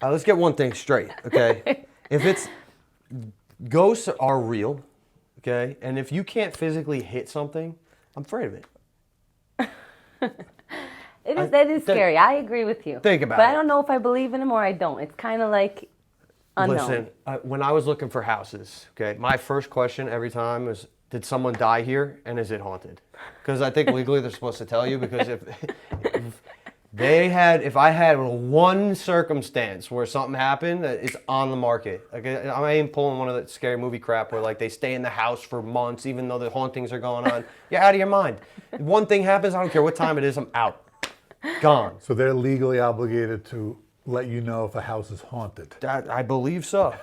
Let's get one thing straight, okay? If it's ghosts are real, okay, and if you can't physically hit something, I'm afraid of it. That is scary. I agree with you. Think about but it. I don't know if I believe in them or I don't. It's kind of like unknown. Listen, when I was looking for houses, okay, my first question every time was, did someone die here and is it haunted? Because I think legally they're supposed to tell you, because if I had one circumstance where something happened, it's on the market. Like, I ain't pulling one of that scary movie crap where like they stay in the house for months even though the hauntings are going on. You're out of your mind. If one thing happens, I don't care what time it is, I'm out. Gone. So they're legally obligated to let you know if a house is haunted. I believe so.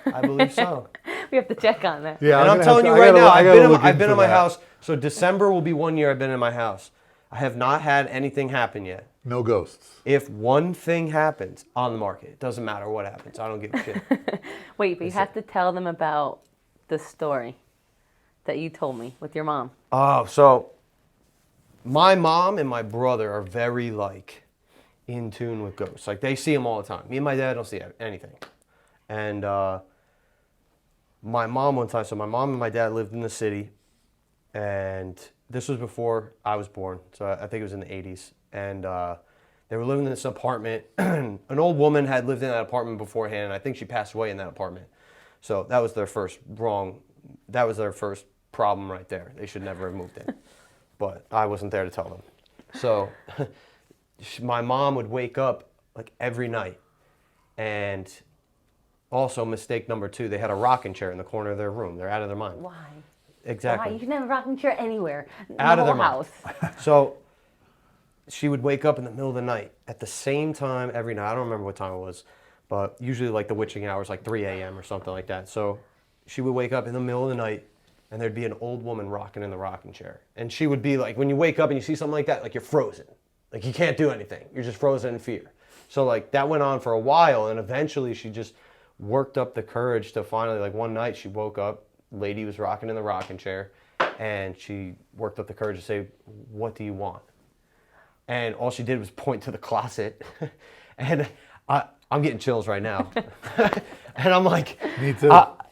I believe so. We have to check on that. Yeah, And I'm telling you right now, I've been in my house. So December will be 1 year I've been in my house. I have not had anything happen yet. No ghosts. If one thing happens on the market, it doesn't matter what happens. I don't give a shit. Wait, but you have to tell them about the story that you told me with your mom. Oh, so my mom and my brother are very like in tune with ghosts. Like they see them all the time. Me and my dad don't see anything. And my mom one time, so my mom and my dad lived in the city, and this was before I was born. So I think it was in the 80s. And they were living in this apartment. An old woman had lived in that apartment beforehand, and I think she passed away in that apartment. So that was their first problem right there. They should never have moved in. But I wasn't there to tell them. So my mom would wake up like every night. And also mistake number 2, they had a rocking chair in the corner of their room. They're out of their mind. Why? Exactly. Why? You can have a rocking chair anywhere. Out of their house. mind. So she would wake up in the middle of the night at the same time every night. I don't remember what time it was, but usually like the witching hours, like 3 a.m. or something like that. So she would wake up in the middle of the night, and there'd be an old woman rocking in the rocking chair. And she would be like, when you wake up and you see something like that, like you're frozen. Like you can't do anything. You're just frozen in fear. So like that went on for a while, and eventually she just worked up the courage to finally, like one night she woke up, lady was rocking in the rocking chair, and she worked up the courage to say, "What do you want?" And all she did was point to the closet. And I'm getting chills right now. And I'm like, Me too.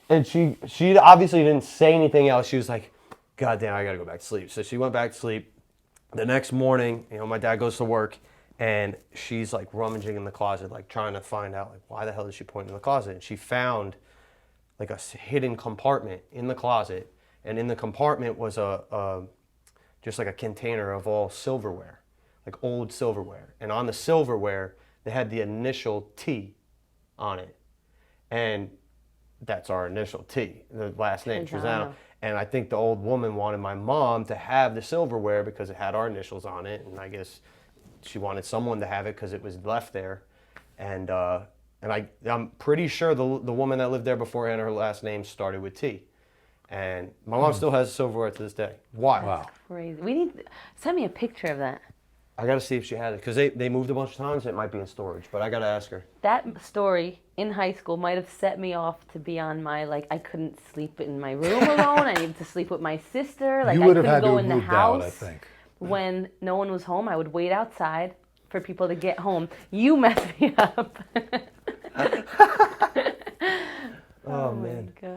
And she obviously didn't say anything else. She was like, God damn, I gotta go back to sleep. So she went back to sleep. The next morning, my dad goes to work, and she's like rummaging in the closet, like trying to find out like why the hell is she pointing in the closet. And she found like a hidden compartment in the closet, and in the compartment was just like a container of all silverware, like old silverware. And on the silverware, they had the initial T on it. And that's our initial T, the last name, Trizano. And I think the old woman wanted my mom to have the silverware because it had our initials on it. And I guess she wanted someone to have it because it was left there. And I'm pretty sure the woman that lived there beforehand, her last name started with T. And my mom still has silverware to this day. Why? Wow. Crazy. Send me a picture of that. I got to see if she had it, because they moved a bunch of times. It might be in storage, but I got to ask her. That story in high school might have set me off to be on my, like, I couldn't sleep in my room alone. I needed to sleep with my sister. Like, You I would have couldn't had to go have in the moved out, I house think. when no one was home. I would wait outside for people to get home. You messed me up. Oh man. My God.